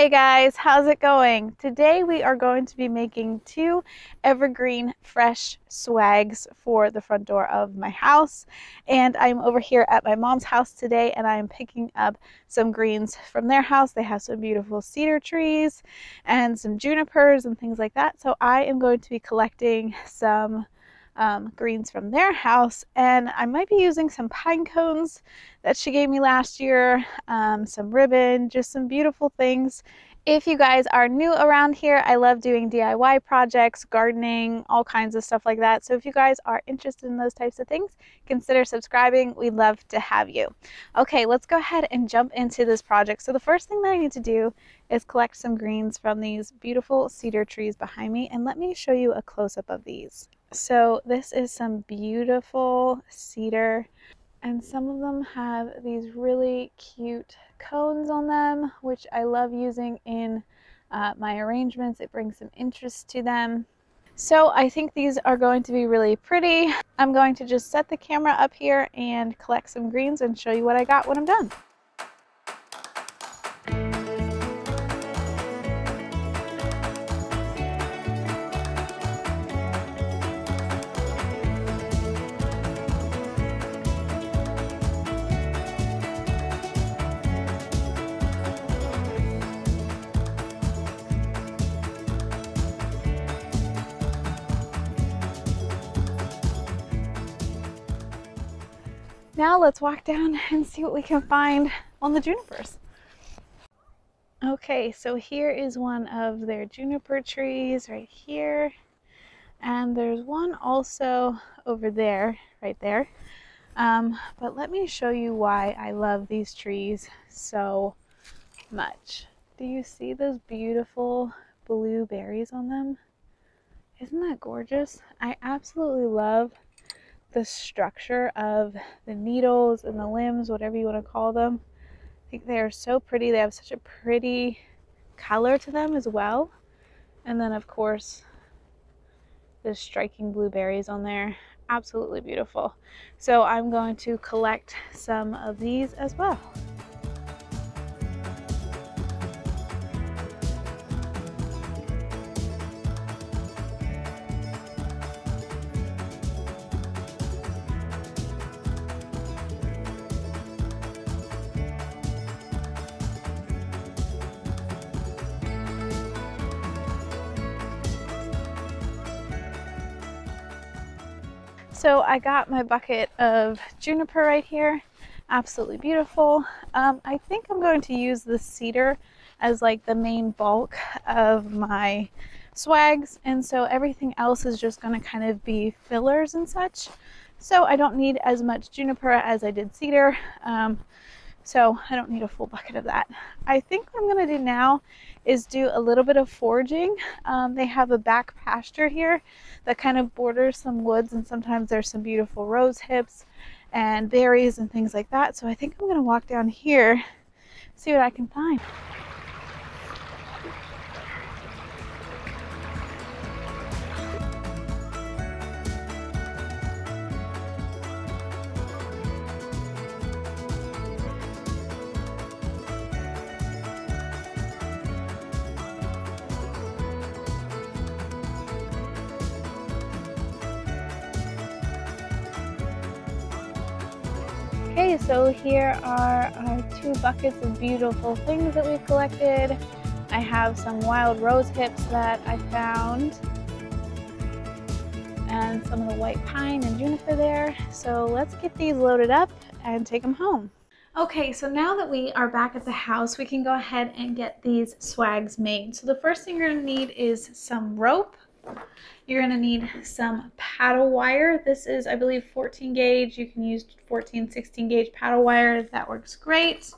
Hey guys, how's it going? Today we are going to be making 2 evergreen fresh swags for the front door of my house. And I'm over here at my mom's house today and I'm picking up some greens from their house. They have some beautiful cedar trees and some junipers and things like that. So I am going to be collecting some greens from their house, and I might be using some pine cones that she gave me last year, some ribbon, just some beautiful things. If you guys are new around here, I love doing DIY projects, gardening, all kinds of stuff like that. So if you guys are interested in those types of things, consider subscribing. We'd love to have you. Okay, let's go ahead and jump into this project. So the first thing that I need to do is collect some greens from these beautiful cedar trees behind me, and let me show you a close-up of these. So this is some beautiful cedar, and some of them have these really cute cones on them, which I love using in my arrangements. It brings some interest to them. So I think these are going to be really pretty. I'm going to just set the camera up here and collect some greens and show you what I got when I'm done. Now let's walk down and see what we can find on the junipers. Okay, so here is one of their juniper trees right here. And there's one also over there, right there. But let me show you why I love these trees so much. Do you see those beautiful blue berries on them? Isn't that gorgeous? I absolutely love the structure of the needles and the limbs, whatever you want to call them. I think they are so pretty. They have such a pretty color to them as well. And then of course the striking blueberries on there. Absolutely beautiful. So I'm going to collect some of these as well. So I got my bucket of juniper right here. Absolutely beautiful. I think I'm going to use the cedar as like the main bulk of my swags, and so everything else is just going to kind of be fillers and such. So I don't need as much juniper as I did cedar. So I don't need a full bucket of that. I think what I'm going to do now is do a little bit of foraging. They have a back pasture here that kind of borders some woods, and sometimes there's some beautiful rose hips and berries and things like that. So I think I'm going to walk down here, see what I can find. Okay, so here are our 2 buckets of beautiful things that we've collected. I have some wild rose hips that I found, and some of the white pine and juniper there. So let's get these loaded up and take them home. Okay, so now that we are back at the house, we can go ahead and get these swags made. So the first thing you're going to need is some rope. You're going to need some paddle wire. This is, I believe, 14 gauge. You can use 14, 16 gauge paddle wire. That works great.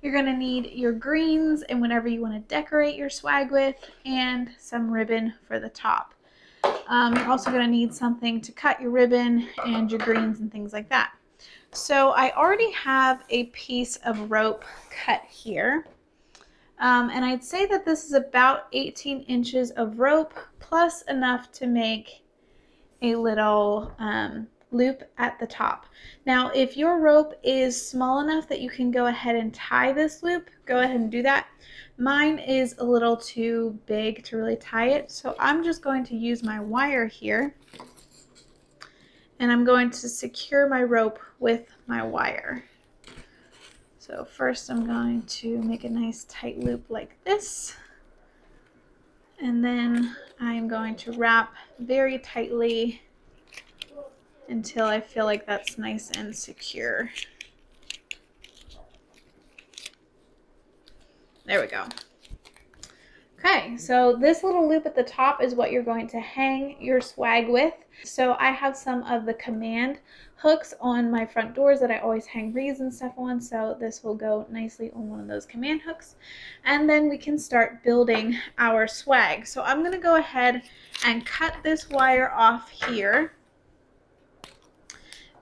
You're going to need your greens and whatever you want to decorate your swag with, and some ribbon for the top. You're also going to need something to cut your ribbon and your greens and things like that. So I already have a piece of rope cut here. And I'd say that this is about 18 inches of rope plus enough to make a little loop at the top. Now, if your rope is small enough that you can go ahead and tie this loop, go ahead and do that. Mine is a little too big to really tie it, so I'm just going to use my wire here, and I'm going to secure my rope with my wire. So first I'm going to make a nice tight loop like this, and then I'm going to wrap very tightly until I feel like that's nice and secure. There we go. Okay, so this little loop at the top is what you're going to hang your swag with. So I have some of the command hooks on my front doors that I always hang wreaths and stuff on, so this will go nicely on one of those command hooks. And then we can start building our swag. So I'm gonna go ahead and cut this wire off here,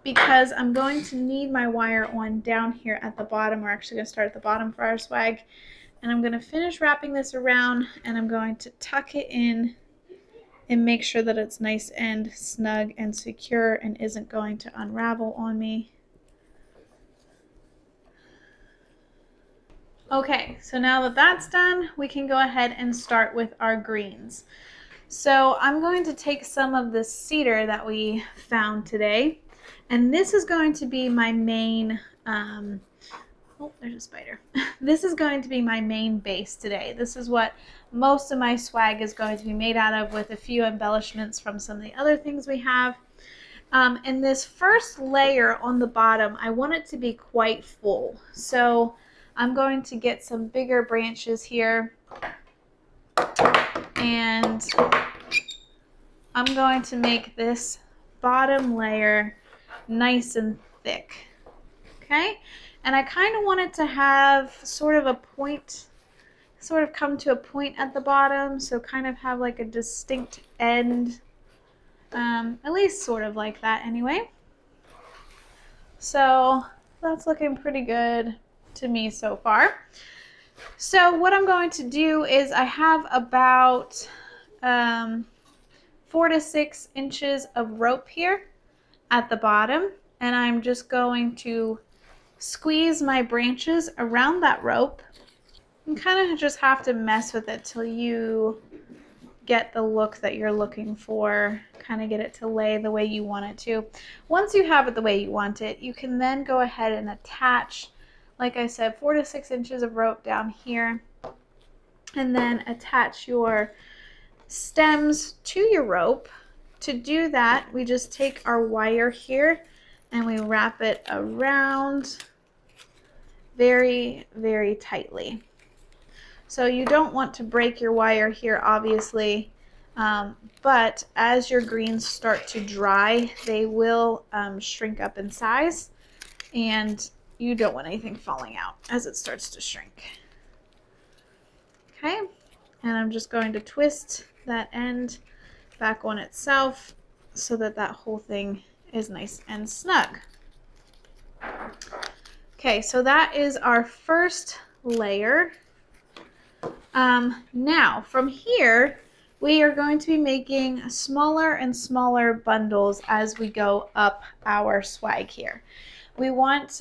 because I'm going to need my wire on down here at the bottom. We're actually going to start at the bottom for our swag. And I'm going to finish wrapping this around, and I'm going to tuck it in and make sure that it's nice and snug and secure and isn't going to unravel on me. Okay, so now that that's done, we can go ahead and start with our greens. So I'm going to take some of this cedar that we found today, and this is going to be my main, oh, there's a spider. This is going to be my main base today. This is what most of my swag is going to be made out of, with a few embellishments from some of the other things we have. And this first layer on the bottom, I want it to be quite full. So I'm going to get some bigger branches here, and I'm going to make this bottom layer nice and thick. Okay, and I kind of want it to have sort of a point, sort of come to a point at the bottom, so kind of have like a distinct end, at least sort of like that anyway. So that's looking pretty good to me so far. So what I'm going to do is I have about 4 to 6 inches of rope here at the bottom, and I'm just going to squeeze my branches around that rope and kind of just have to mess with it till you get the look that you're looking for, kind of get it to lay the way you want it to. Once you have it the way you want it, you can then go ahead and attach, like I said, 4 to 6 inches of rope down here, and then attach your stems to your rope. To do that, we just take our wire here and we wrap it around very, very tightly. So you don't want to break your wire here, obviously, but as your greens start to dry, they will shrink up in size, and you don't want anything falling out as it starts to shrink. Okay, and I'm just going to twist that end back on itself so that that whole thing is nice and snug. Okay, so that is our first layer. Now from here, we are going to be making smaller and smaller bundles as we go up our swag here. We want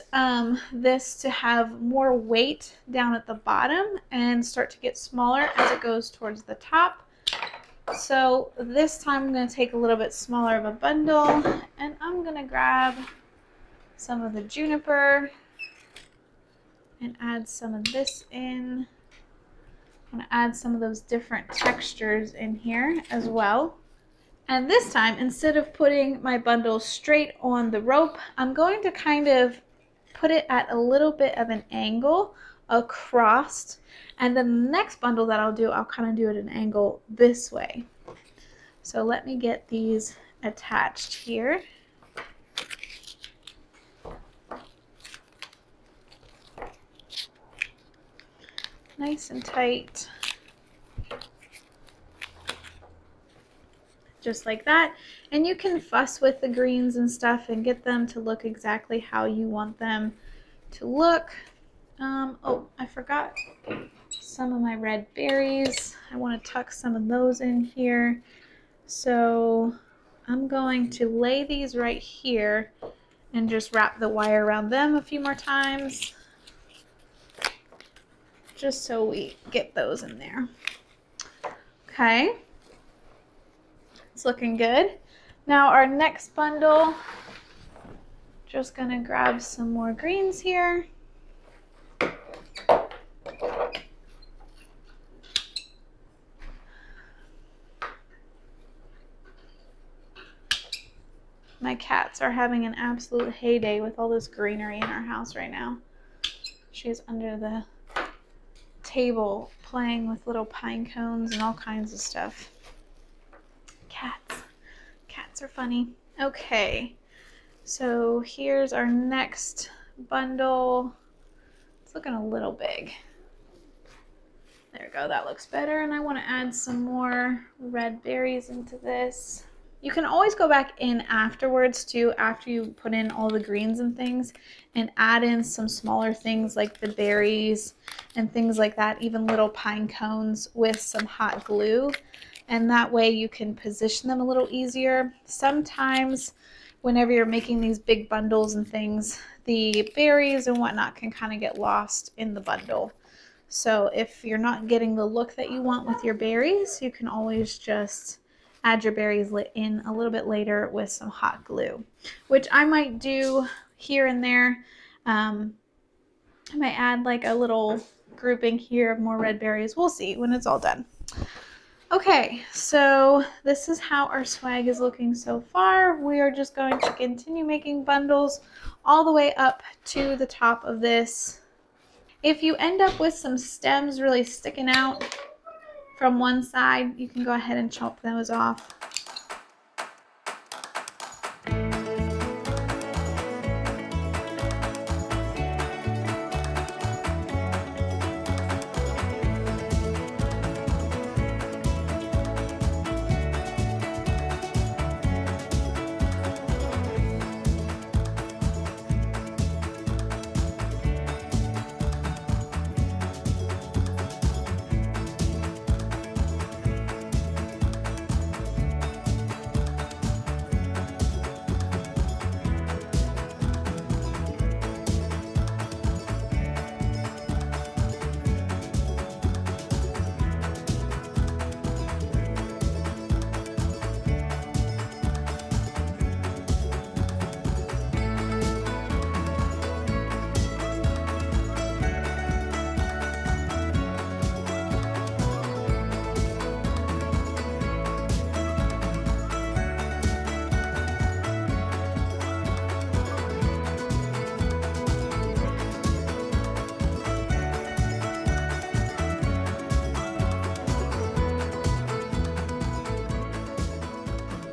this to have more weight down at the bottom and start to get smaller as it goes towards the top. So this time I'm going to take a little bit smaller of a bundle, and I'm going to grab some of the juniper and add some of this in. I'm going to add some of those different textures in here as well. And this time, instead of putting my bundle straight on the rope, I'm going to kind of put it at a little bit of an angle across, and then the next bundle that I'll do, I'll kind of do it at an angle this way. So let me get these attached here. Nice and tight. Just like that. And you can fuss with the greens and stuff and get them to look exactly how you want them to look. Oh, I forgot some of my red berries. I want to tuck some of those in here. So I'm going to lay these right here and just wrap the wire around them a few more times, just so we get those in there. Okay, it's looking good. Now our next bundle, just gonna grab some more greens here. My cats are having an absolute heyday with all this greenery in our house right now. She's under the table playing with little pine cones and all kinds of stuff. Cats are funny. Okay, so here's our next bundle. It's looking a little big. There we go, that looks better. And I want to add some more red berries into this. You can always go back in afterwards too, after you put in all the greens and things, and add in some smaller things like the berries and things like that, even little pine cones with some hot glue. And that way you can position them a little easier. Sometimes whenever you're making these big bundles and things, the berries and whatnot can kind of get lost in the bundle. So if you're not getting the look that you want with your berries, you can always just add your berries in a little bit later with some hot glue, which I might do here and there. I might add like a little grouping here of more red berries. We'll see when it's all done. Okay, so this is how our swag is looking so far. We are just going to continue making bundles all the way up to the top of this. If you end up with some stems really sticking out from one side, you can go ahead and chop those off.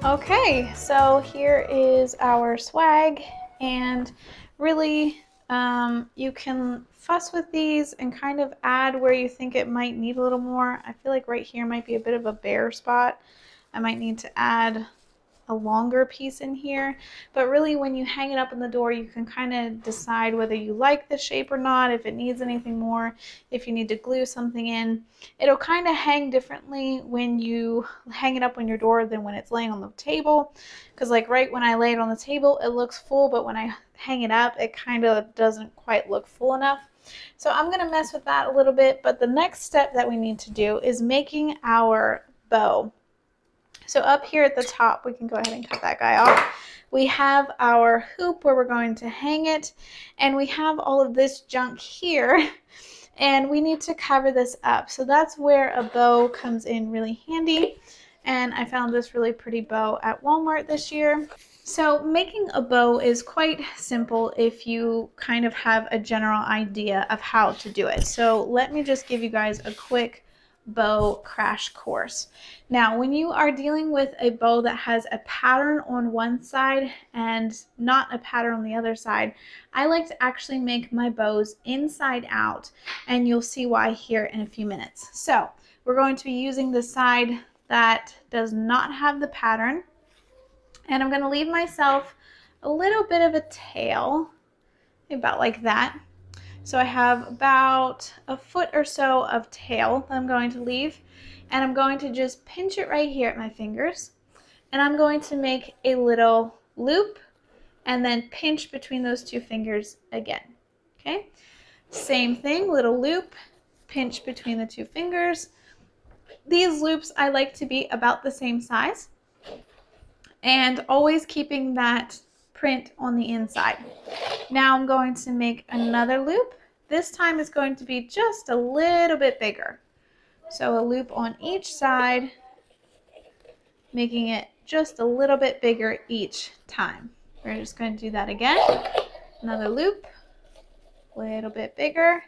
Okay, so here is our swag, and really you can fuss with these and kind of add where you think it might need a little more. I feel like right here might be a bit of a bare spot. I might need to add a longer piece in here, but really when you hang it up in the door, you can kind of decide whether you like the shape or not, if it needs anything more, if you need to glue something in. It'll kind of hang differently when you hang it up on your door than when it's laying on the table, because like right when I lay it on the table, it looks full, but when I hang it up, it kind of doesn't quite look full enough. So I'm going to mess with that a little bit, but the next step that we need to do is making our bow. So up here at the top, we can go ahead and cut that guy off. We have our hoop where we're going to hang it, and we have all of this junk here, and we need to cover this up. So that's where a bow comes in really handy, and I found this really pretty bow at Walmart this year. So making a bow is quite simple if you kind of have a general idea of how to do it. So let me just give you guys a quick bow crash course. Now, when you are dealing with a bow that has a pattern on one side and not a pattern on the other side, I like to actually make my bows inside out, and you'll see why here in a few minutes. So we're going to be using the side that does not have the pattern, and I'm going to leave myself a little bit of a tail, about like that. So I have about a foot or so of tail that I'm going to leave, and I'm going to just pinch it right here at my fingers. and I'm going to make a little loop and then pinch between those two fingers again. Okay, same thing, little loop, pinch between the two fingers. These loops I like to be about the same size and always keeping that print on the inside. Now I'm going to make another loop. This time it's going to be just a little bit bigger. So a loop on each side, making it just a little bit bigger each time. We're just going to do that again. Another loop, a little bit bigger.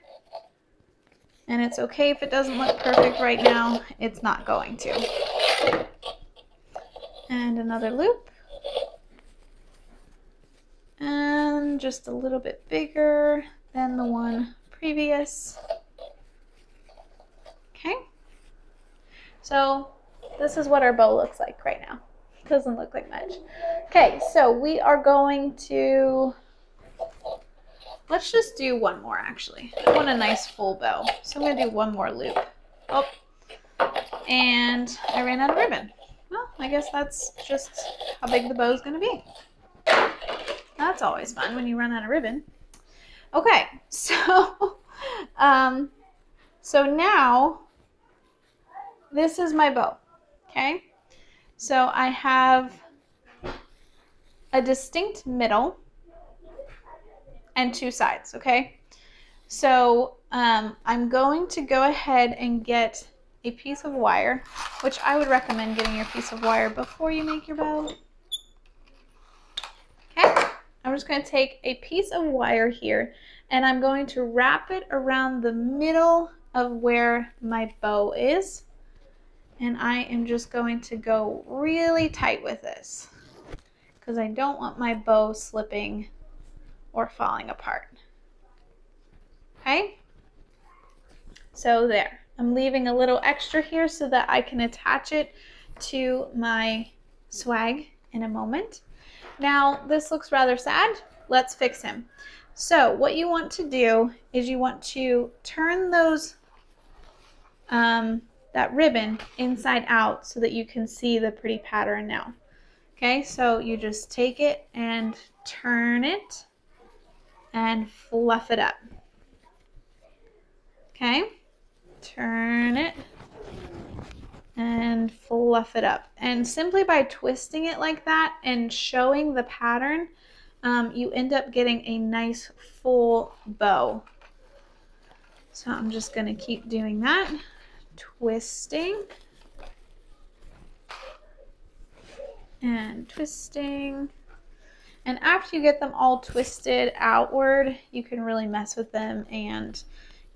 And it's okay if it doesn't look perfect right now. It's not going to. And another loop. And just a little bit bigger than the one previous. Okay. So this is what our bow looks like right now. Doesn't look like much. Okay, so we are going to, let's just do one more actually. I want a nice full bow. So I'm gonna do one more loop. Oh, and I ran out of ribbon. Well, I guess that's just how big the bow is gonna be. That's always fun when you run out of ribbon. Okay, so, so now this is my bow, okay? So I have a distinct middle and two sides, okay? So I'm going to go ahead and get a piece of wire, which I would recommend getting your piece of wire before you make your bow. Okay, I'm just going to take a piece of wire here and I'm going to wrap it around the middle of where my bow is. And I am just going to go really tight with this because I don't want my bow slipping or falling apart. Okay, so there. I'm leaving a little extra here so that I can attach it to my swag in a moment. Now, this looks rather sad. Let's fix him. So what you want to do is you want to turn those that ribbon inside out so that you can see the pretty pattern now. Okay, so you just take it and turn it and fluff it up. Okay, turn it and fluff it up. And simply by twisting it like that and showing the pattern, you end up getting a nice full bow. So I'm just going to keep doing that. Twisting and twisting, and after you get them all twisted outward, you can really mess with them and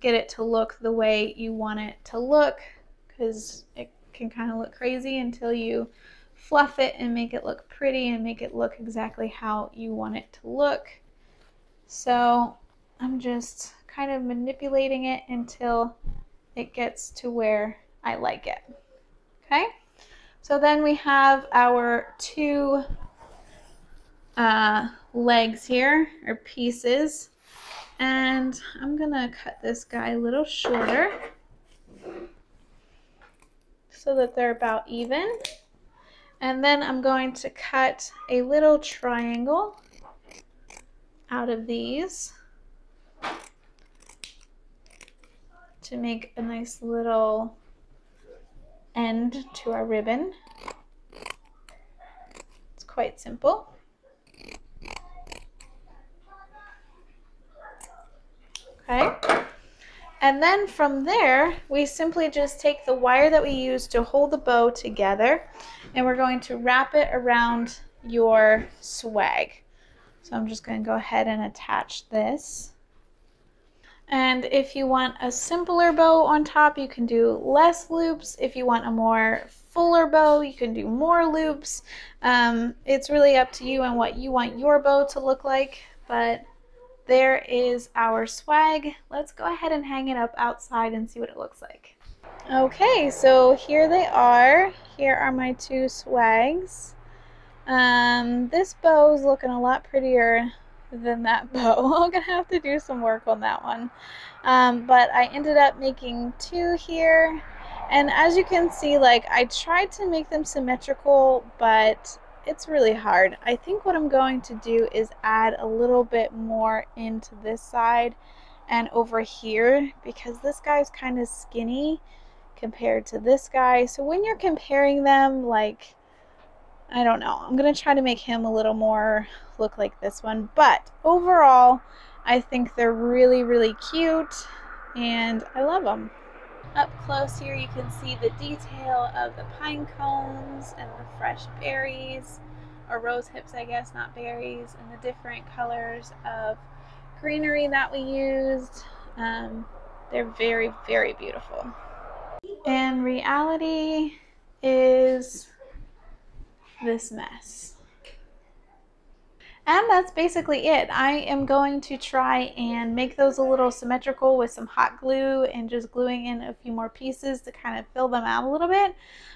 get it to look the way you want it to look, because it can kind of look crazy until you fluff it and make it look pretty and make it look exactly how you want it to look. So I'm just kind of manipulating it until it gets to where I like it. Okay, so then we have our two legs here, or pieces, and I'm gonna cut this guy a little shorter so that they're about even, and then I'm going to cut a little triangle out of these to make a nice little end to our ribbon. It's quite simple. Okay, and then from there we simply just take the wire that we use to hold the bow together and we're going to wrap it around your swag. So I'm just going to go ahead and attach this. And if you want a simpler bow on top, you can do less loops. If you want a more fuller bow, you can do more loops. It's really up to you and what you want your bow to look like, but there is our swag. Let's go ahead and hang it up outside and see what it looks like. Okay, so here they are. Here are my two swags. This bow is looking a lot prettier than that bow. I'm gonna have to do some work on that one. But I ended up making two here, And as you can see, like, I tried to make them symmetrical, but it's really hard. I think what I'm going to do is add a little bit more into this side and over here, because this guy's kind of skinny compared to this guy. So when you're comparing them, like, I don't know, I'm gonna try to make him a little more look like this one. But overall, I think they're really, really cute and I love them. Up close here you can see the detail of the pine cones and the fresh berries, or rose hips I guess, not berries, and the different colors of greenery that we used. They're very, very beautiful. And reality is this mess. And that's basically it. I am going to try and make those a little symmetrical with some hot glue and just gluing in a few more pieces to kind of fill them out a little bit.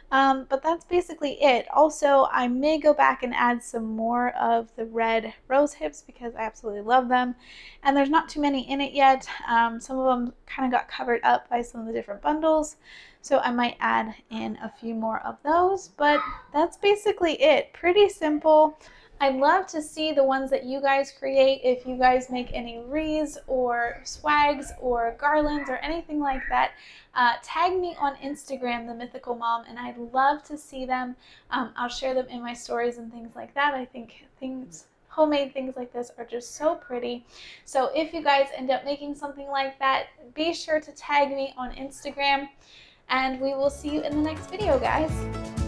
But that's basically it. Also, I may go back and add some more of the red rose hips because I absolutely love them. And there's not too many in it yet. Some of them kind of got covered up by some of the different bundles. So I might add in a few more of those. But that's basically it. Pretty simple. I'd love to see the ones that you guys create. If you guys make any wreaths or swags or garlands or anything like that, tag me on Instagram, The Mythical Mom, and I'd love to see them. I'll share them in my stories and things like that. I think homemade things like this are just so pretty. So if you guys end up making something like that, be sure to tag me on Instagram, and we will see you in the next video, guys.